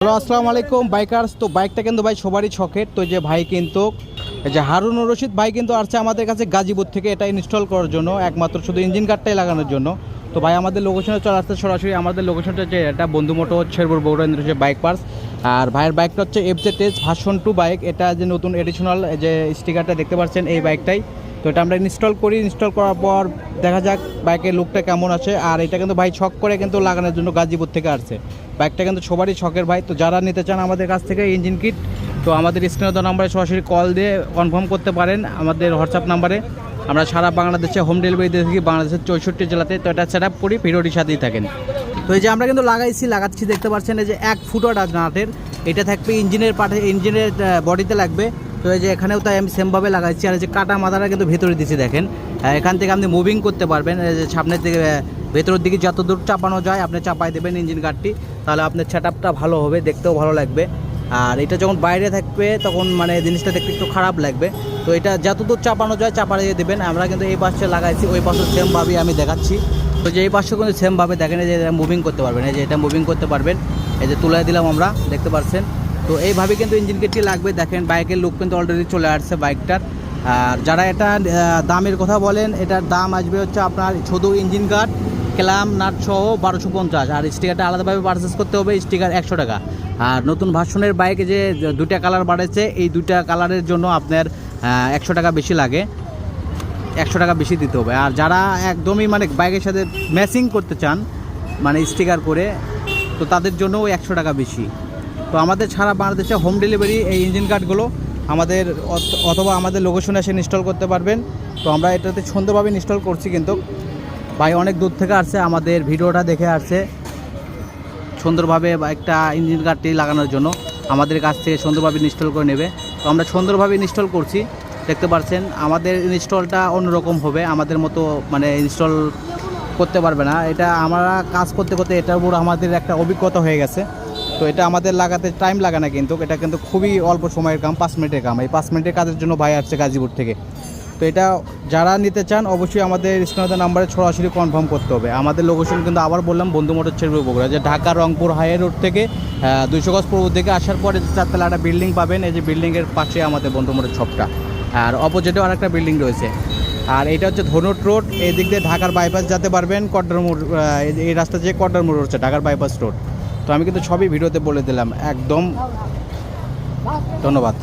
Hello আসসালামু আলাইকুম bikers. তো বাইকটা কিন্তু ভাই সবারই শখের। তো যে ভাই কিন্তু এই যে হারুনুর রশিদ ভাই কিন্তু আসছে আমাদের কাছে গাজীপুর থেকে এটা ইনস্টল করার জন্য, একমাত্র শুধু ইঞ্জিন কার্ডটাই লাগানোর জন্য। তো ভাই আমাদের লোকেশনে চলে আসতে সরাসরি। আমাদের লোকেশনটা হচ্ছে এটা বন্ধু মোটর শেরপুর বগুড়া হচ্ছে বাইক পার্স। আর ভাইয়ের বাইকটা হচ্ছে FZ ভার্সন 2 বাইক। এটা যে নতুন এডিশনাল যে স্টিকারটা দেখতে পাচ্ছেন এই বাইকটাই। তো এটা আমরা ইনস্টল করি, ইনস্টল করার পর দেখা যাক বাইকের লুকটা কেমন আছে। আর এটা কিন্তু ভাই শখ করে কিন্তু লাগানোর জন্য গাজীপুর থেকে আসছে। বাইকটা কিন্তু সবারই শখের ভাই। তো যারা নিতে চান আমাদের কাছ থেকে ইঞ্জিন কিট, তো আমাদের স্ক্রিনে দেওয়া নাম্বারে সরাসরি কল দিয়ে কনফার্ম করতে পারেন আমাদের হোয়াটসঅ্যাপ নাম্বারে। আমরা সারা বাংলাদেশে হোম ডেলিভারি দিয়ে থাকি, বাংলাদেশের 64 জেলাতে। তো এটা সেট আপ করি, ভিডিওটির সাথেই থাকেন। তো এই যে আমরা কিন্তু লাগাচ্ছি দেখতে পাচ্ছেন, এই যে 1 ফুট নাটের এটা থাকবে ইঞ্জিনের পার্টে, ইঞ্জিনের বডিতে লাগবে। তো এই যে এখানেও তাই আমি সেমভাবে লাগাচ্ছি। আর এই যে কাটা মাথাটা কিন্তু ভেতরে দিচ্ছি দেখেন। এখান থেকে আপনি মুভিং করতে পারবেন। এই যে সামনের দিকে ভেতরের দিকে যত দূর চাপানো যায় আপনি চাপাই দেবেন ইঞ্জিন কার্ডটি, তাহলে আপনার সেট আপটা ভালো হবে, দেখতেও ভালো লাগবে। আর এটা যখন বাইরে থাকবে তখন মানে জিনিসটা দেখতে একটু খারাপ লাগবে। তো এটা যত দূর চাপানো যায় চাপাইয়ে দেবেন। আমরা কিন্তু এই পাশে লাগাইছি, ওই পাশে সেমভাবেই আমি দেখাচ্ছি। তো যে এই পাশে কিন্তু সেমভাবে দেখেন, এই যে মুভিং করতে পারবেন, এই যে এটা মুভিং করতে পারবেন। এই যে তুলে দিলাম আমরা, দেখতে পাচ্ছেন। তো এইভাবে কিন্তু ইঞ্জিন কিটটি লাগবে। দেখেন বাইকের লুক কিন্তু অলরেডি চলে আসছে বাইকটার। আর যারা এটা দামের কথা বলেন, এটার দাম আসবে হচ্ছে আপনার শুধু ইঞ্জিন কার্ড, ক্লাম নাট সহ 1250। আর স্টিকারটা আলাদাভাবে পারচেস করতে হবে, স্টিকার 100 টাকা। আর নতুন ভার্সনের বাইকে যে 2টা কালার বাড়েছে, এই 2টা কালারের জন্য আপনার 100 টাকা বেশি লাগে, 100 টাকা বেশি দিতে হবে। আর যারা একদমই মানে বাইকের সাথে ম্যাচিং করতে চান মানে স্টিকার করে, তো তাদের জন্য ওই 100 টাকা বেশি। তো আমাদের সারা বাংলাদেশে হোম ডেলিভারি এই ইঞ্জিন কার্ডগুলো আমাদের অথবা আমাদের লোকেশনে এসে ইনস্টল করতে পারবেন। তো আমরা এটাতে সুন্দরভাবে ইনস্টল করছি। কিন্তু ভাই অনেক দূর থেকে আসছে, আমাদের ভিডিওটা দেখে আসছে সুন্দরভাবে একটা ইঞ্জিন কার্ডটি লাগানোর জন্য আমাদের কাছ থেকে সুন্দরভাবে ইনস্টল করে নেবে। তো আমরা সুন্দরভাবে ইনস্টল করছি, দেখতে পাচ্ছেন। আমাদের ইনস্টলটা অন্যরকম হবে, আমাদের মতো মানে ইনস্টল করতে পারবে না। এটা আমরা কাজ করতে করতে এটার উপর আমাদের একটা অভিজ্ঞতা হয়ে গেছে। তো এটা আমাদের লাগাতে টাইম লাগে না, কিন্তু এটা কিন্তু খুবই অল্প সময়ের কাম, 5 মিনিটের কাম। এই 5 মিনিটের কাজের জন্য ভাই আসছে গাজীপুর থেকে। তো এটা যারা নিতে চান অবশ্যই আমাদের স্ক্রিনে নাম্বারে সরাসরি কনফার্ম করতে হবে। আমাদের লোকেশন কিন্তু আবার বললাম বন্ধু মোটর শেরপুর বগুড়া, যে ঢাকা রংপুর হাই রোড থেকে 200 গজ পূর্ব দিকে আসার পরে 4তলা একটা বিল্ডিং পাবেন। এই যে বিল্ডিংয়ের পাশে আমাদের বন্ধু মোটর শপটা, আর অপোজিটেও আরেকটা বিল্ডিং রয়েছে। আর এটা হচ্ছে ধনুট রোড, এই দিক দিয়ে ঢাকার বাইপাস যেতে পারবেন। কড্ডার মোড়, এই রাস্তা যে কড্ডার মোড় হচ্ছে ঢাকার বাইপাস রোড। তো আমি কিন্তু সবই ভিডিওতে বলে দিলাম একদম। ধন্যবাদ।